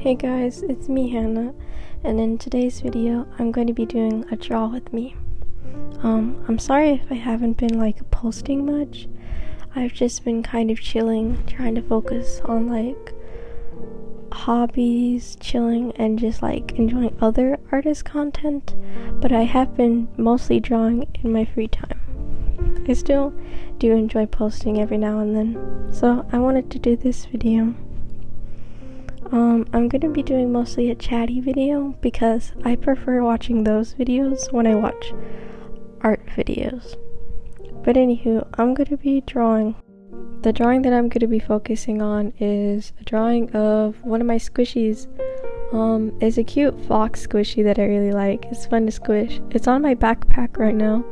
Hey guys, it's me Hannah, and in today's video I'm going to be doing a draw with me. I'm sorry if I haven't been posting much. I've just been kind of chilling, trying to focus on hobbies, chilling, and just enjoying other artist content, but I have been mostly drawing in my free time. I still do enjoy posting every now and then, so I wanted to do this video. I'm going to be doing mostly a chatty video because I prefer watching those videos when I watch art videos. But anywho, I'm going to be drawing. The drawing that I'm going to be focusing on is a drawing of one of my squishies. It's a cute fox squishy that I really like. It's fun to squish. It's on my backpack right now.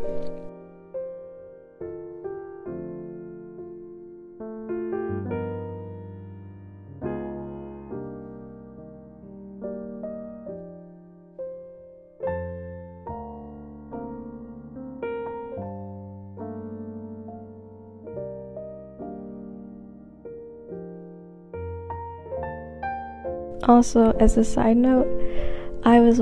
Also, as a side note, I was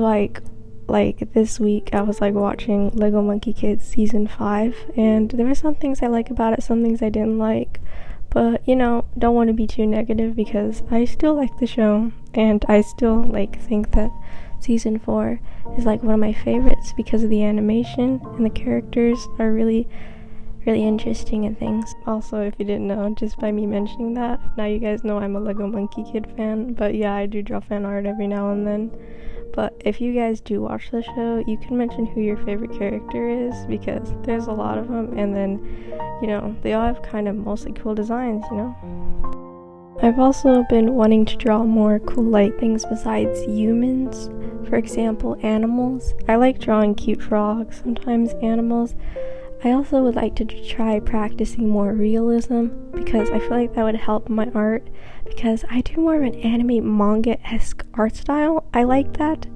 this week I was watching Lego Monkey Kids season 5, and there were some things I like about it, some things I didn't like, but don't want to be too negative because I still like the show, and I still think that season 4 is one of my favorites because of the animation, and the characters are really interesting and things. Also, if you didn't know, just by me mentioning that, now you guys know I'm a Lego Monkey Kid fan. But yeah, I do draw fan art every now and then. But if you guys do watch the show, you can mention who your favorite character is, because there's a lot of them, and then they all have kind of mostly cool designs. I've also been wanting to draw more cool things besides humans. For example, animals. I like drawing cute frogs, sometimes animals. I also would like to try practicing more realism because I feel like that would help my art, because I do more of an anime manga-esque art style. I like that,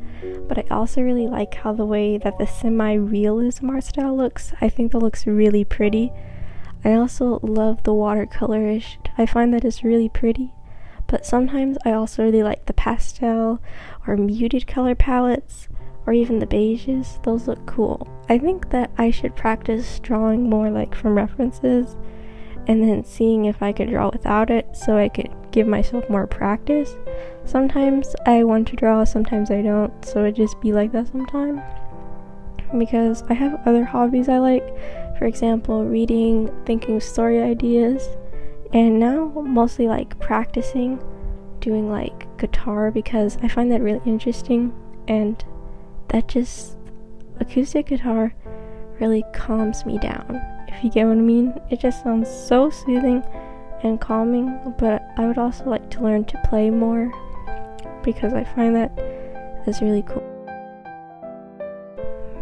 but I also really like how the way that the semi-realism art style looks. I think that looks really pretty. I also love the watercolorish. I find that it's really pretty, but sometimes I also really like the pastel or muted color palettes, or even the beiges. Those look cool. I think that I should practice drawing more from references, and then seeing if I could draw without it so I could give myself more practice. Sometimes I want to draw, sometimes I don't, so it just be like that sometimes. Because I have other hobbies I like, for example, reading, thinking of story ideas, and now mostly practicing doing guitar because I find that really interesting, and that just acoustic guitar really calms me down, if you get what I mean. It just sounds so soothing and calming, but I would also like to learn to play more because I find that is really cool.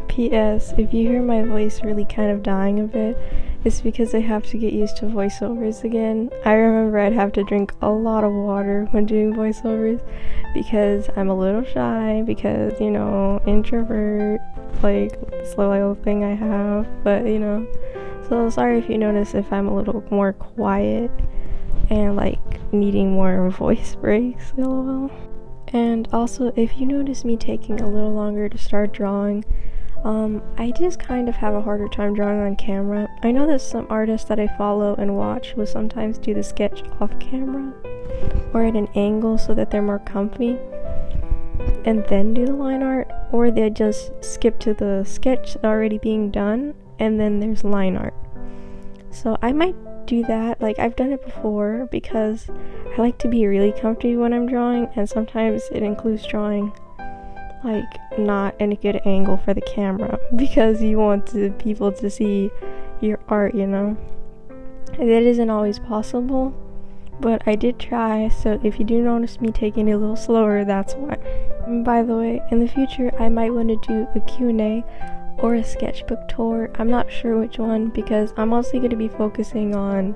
P.S. If you hear my voice really kind of dying a bit, it's because I have to get used to voiceovers again. I remember I'd have to drink a lot of water when doing voiceovers because I'm a little shy, because, introvert, this little thing I have, but, so sorry if you notice if I'm a little more quiet and, needing more voice breaks, lol. And also, if you notice me taking a little longer to start drawing, I just kind of have a harder time drawing on camera. I know that some artists that I follow and watch will sometimes do the sketch off camera or at an angle so that they're more comfy, and then do the line art, or they just skip to the sketch already being done and then there's line art. So I might do that. I've done it before because I like to be really comfy when I'm drawing, and sometimes it includes drawing not in a good angle for the camera because you want people to see your art, That isn't always possible, but I did try, so if you do notice me taking it a little slower, that's why. And by the way, in the future I might want to do a Q&A or a sketchbook tour. I'm not sure which one because I'm mostly going to be focusing on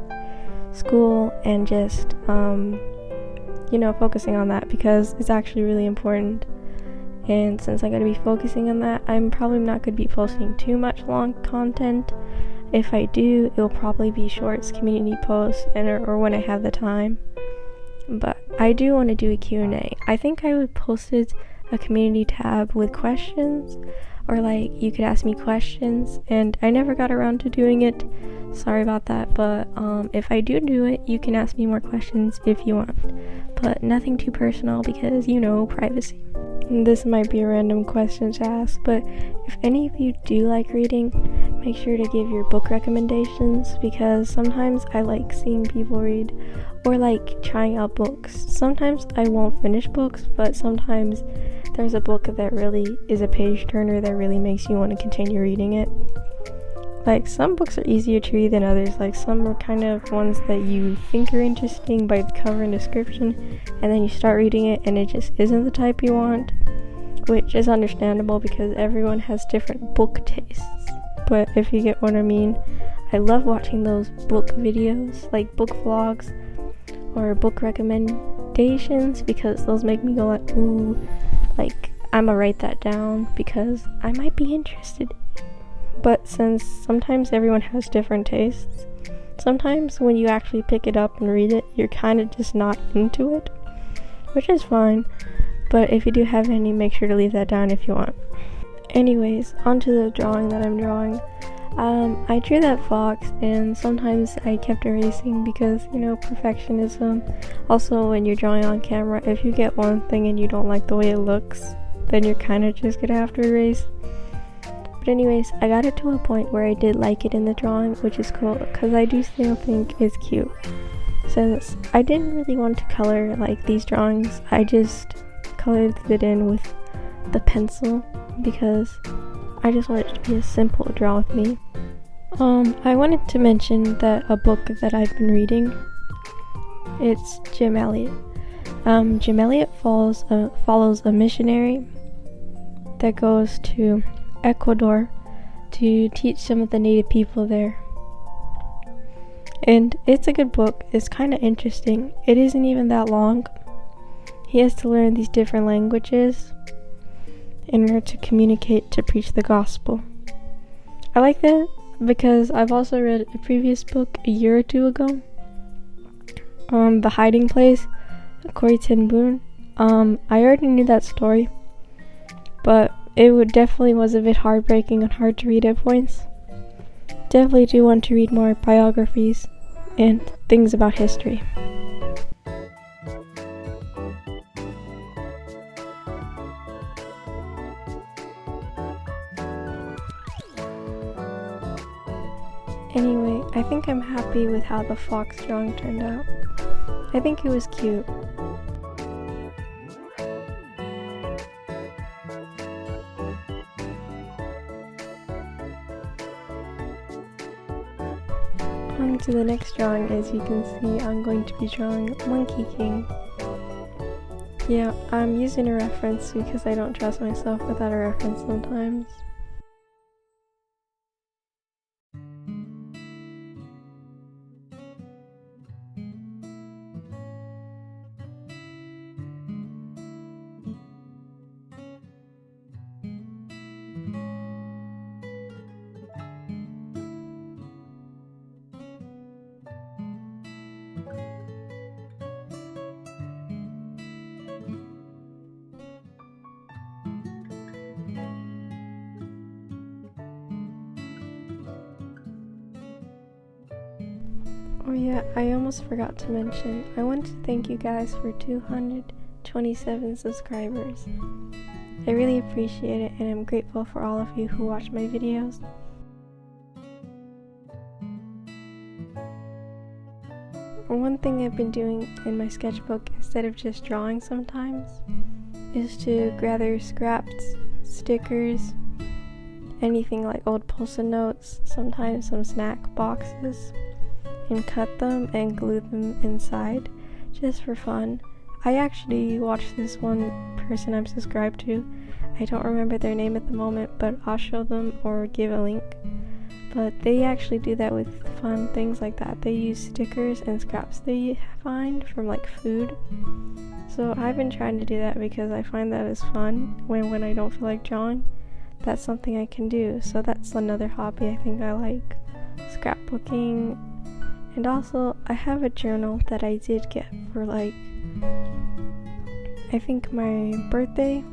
school and just focusing on that because it's actually really important. And since I'm going to be focusing on that, I'm probably not going to be posting too much long content. If I do, it'll probably be shorts, community posts, or when I have the time. but I do want to do a Q&A. I think I would post a community tab with questions, or like you could ask me questions, and I never got around to doing it. Sorry about that, but if I do it, you can ask me more questions if you want, but nothing too personal because, you know, privacy. This might be a random question to ask, but if any of you do like reading, make sure to give your book recommendations, because sometimes I like seeing people read or like trying out books. Sometimes I won't finish books, but sometimes there's a book that really is a page turner that really makes you want to continue reading it. Like, some books are easier to read than others. Like, some are kind of ones that you think are interesting by the cover and description, and then you start reading it and it just isn't the type you want, which is understandable because everyone has different book tastes. But if you get what I mean, I love watching those book videos, like book vlogs or book recommendations, because those make me go like, ooh, like, I'ma write that down because I might be interested. But since sometimes everyone has different tastes, sometimes when you actually pick it up and read it, you're kind of just not into it, which is fine. But if you do have any, make sure to leave that down if you want. Anyways, onto the drawing that I'm drawing. I drew that fox, and sometimes I kept erasing because, you know, perfectionism. Also, when you're drawing on camera, if you get one thing and you don't like the way it looks, then you're kind of just gonna have to erase. But anyways, I got it to a point where I did like it in the drawing, which is cool, because I do still think it's cute. Since I didn't really want to color like these drawings, I just colored it in with the pencil because I just wanted it to be a simple draw with me. I wanted to mention that a book that I've been reading, it's Jim Elliot. Jim Elliot follows a missionary that goes to Ecuador to teach some of the native people there. And it's a good book. It's kind of interesting. It isn't even that long. He has to learn these different languages in order to communicate, to preach the gospel. I like that because I've also read a previous book a year or two ago, The Hiding Place, Corrie ten Boom. I already knew that story, but it definitely was a bit heartbreaking and hard to read at points. Definitely do want to read more biographies and things about history. Anyway, I think I'm happy with how the fox drawing turned out. I think it was cute. On to the next drawing. As you can see, I'm going to be drawing Monkey King. Yeah, I'm using a reference because I don't trust myself without a reference sometimes. Oh yeah, I almost forgot to mention, I want to thank you guys for 227 subscribers. I really appreciate it, and I'm grateful for all of you who watch my videos. One thing I've been doing in my sketchbook, instead of just drawing sometimes, is to gather scraps, stickers, anything like old post-it notes, sometimes some snack boxes, and cut them and glue them inside just for fun. I actually watched this one person I'm subscribed to. I don't remember their name at the moment, but I'll show them or give a link. But they actually do that with fun things like that. They use stickers and scraps they find from like food. So I've been trying to do that because I find that is fun when I don't feel like drawing. That's something I can do. So that's another hobby I think I like. Scrapbooking. And also, I have a journal that I did get for like I think my birthday,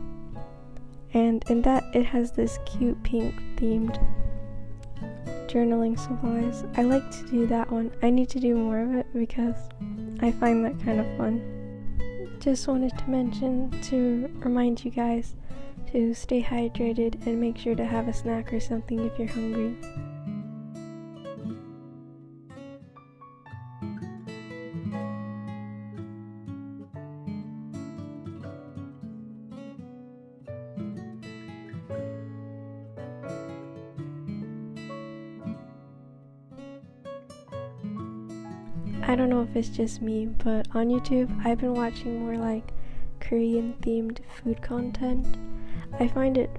and in that it has this cute pink themed journaling supplies. I like to do that one. I need to do more of it because I find that kind of fun. Just wanted to mention to remind you guys to stay hydrated and make sure to have a snack or something if you're hungry. I don't know if it's just me, but on YouTube I've been watching more like Korean themed food content. I find it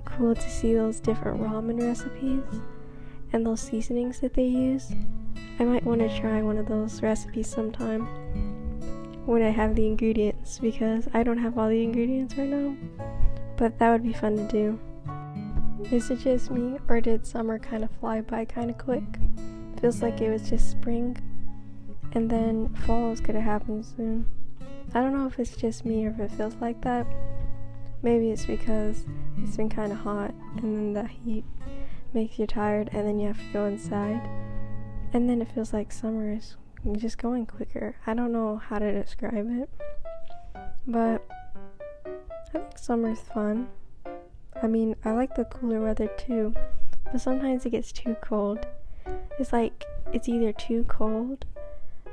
cool to see those different ramen recipes and those seasonings that they use. I might want to try one of those recipes sometime when I have the ingredients, because I don't have all the ingredients right now, but that would be fun to do. Is it just me, or did summer kind of fly by kind of quick? Feels like it was just spring and then fall is gonna happen soon. I don't know if it's just me or if it feels like that. Maybe it's because it's been kind of hot and then the heat makes you tired and then you have to go inside. And then it feels like summer is just going quicker. I don't know how to describe it, but I think summer's fun. I mean, I like the cooler weather too, but sometimes it gets too cold. It's like it's either too cold,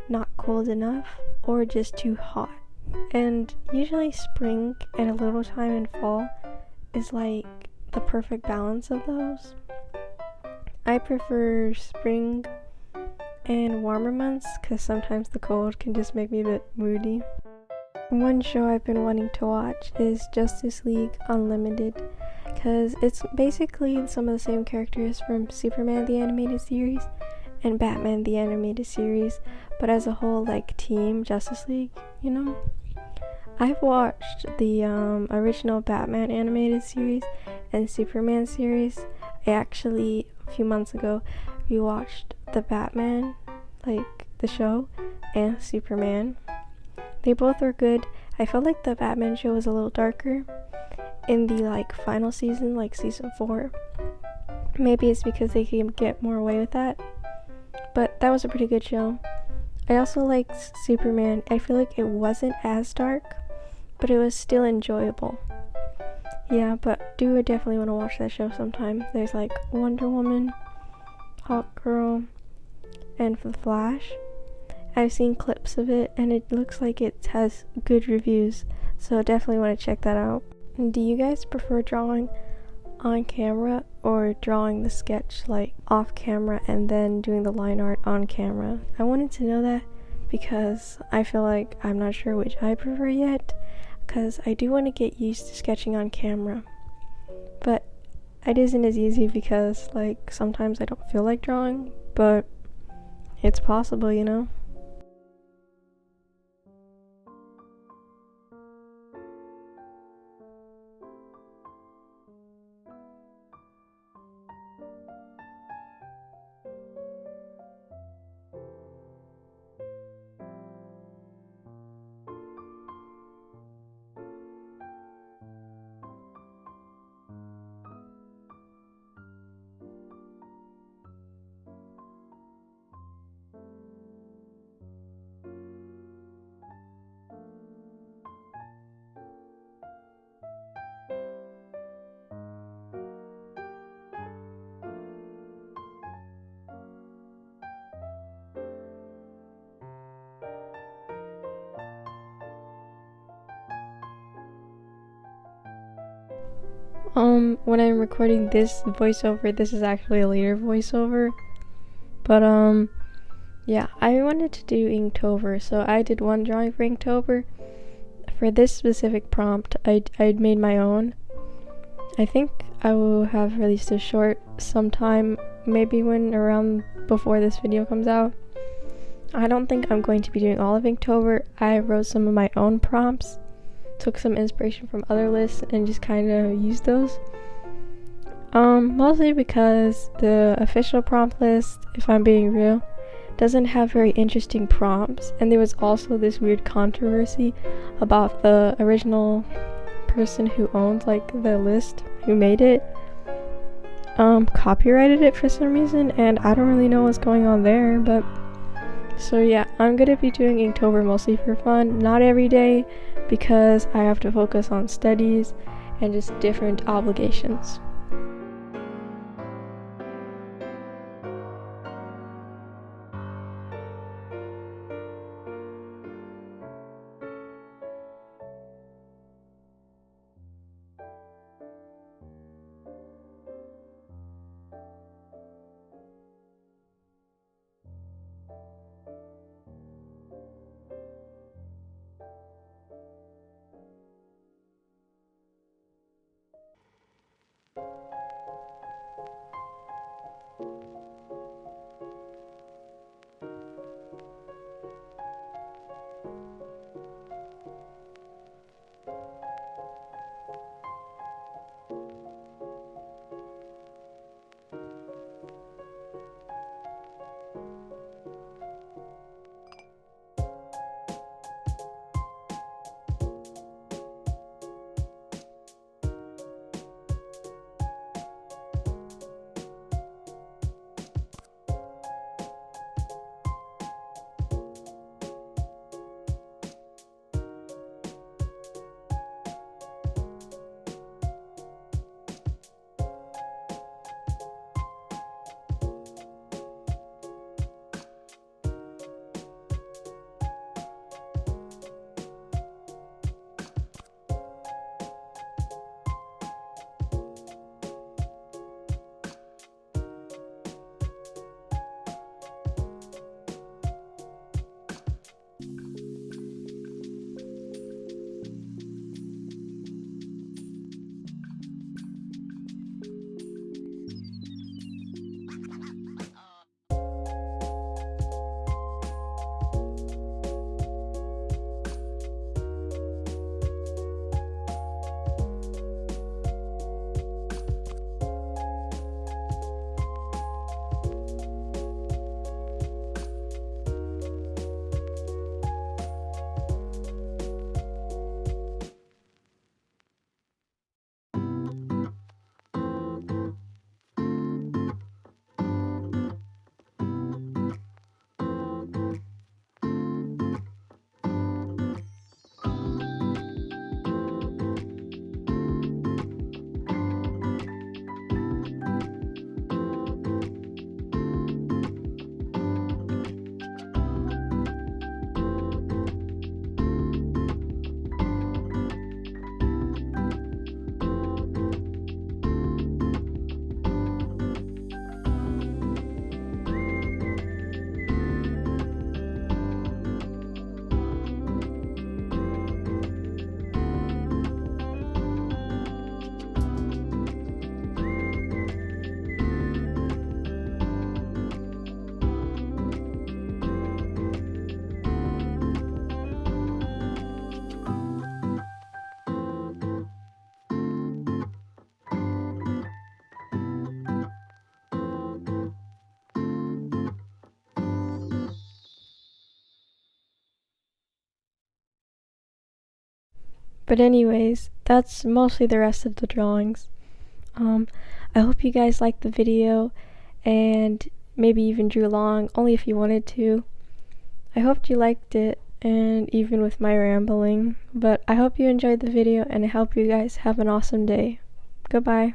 not cold enough, or just too hot. And usually spring and a little time in fall is like the perfect balance of those. I prefer spring and warmer months because sometimes the cold can just make me a bit moody. One show I've been wanting to watch is Justice League Unlimited, because it's basically some of the same characters from Superman the Animated Series and Batman the Animated Series, but as a whole, like team Justice League, you know? I've watched the original Batman animated series and Superman series. I actually, a few months ago, rewatched the Batman, like the show, and Superman. They both were good. I felt like the Batman show was a little darker in the like final season, like season 4. Maybe it's because they can get more away with that, but that was a pretty good show. I also liked Superman. I feel like it wasn't as dark, but it was still enjoyable. Yeah, but do definitely want to watch that show sometime. There's like Wonder Woman, Hawkgirl, and The Flash. I've seen clips of it and it looks like it has good reviews, so definitely want to check that out. Do you guys prefer drawing on camera or drawing the sketch like off camera and then doing the line art on camera? I wanted to know that because I feel like I'm not sure which I prefer yet, because I do want to get used to sketching on camera, but it isn't as easy because like sometimes I don't feel like drawing, but it's possible, you know? When I'm recording this voiceover, this is actually a later voiceover, but yeah, I wanted to do Inktober, so I did one drawing for Inktober. For this specific prompt, I'd made my own. I think I will have released a short sometime, maybe when around before this video comes out. I don't think I'm going to be doing all of Inktober. I wrote some of my own prompts, took some inspiration from other lists, and just kind of used those. Mostly because the official prompt list, if I'm being real, doesn't have very interesting prompts, and there was also this weird controversy about the original person who owned like the list, who made it, copyrighted it for some reason, and I don't really know what's going on there. But so yeah, I'm gonna be doing Inktober mostly for fun, not every day, because I have to focus on studies and just different obligations. But anyways, that's mostly the rest of the drawings. I hope you guys liked the video and maybe even drew along, only if you wanted to. I hope you liked it, and even with my rambling. But I hope you enjoyed the video, and I hope you guys have an awesome day. Goodbye.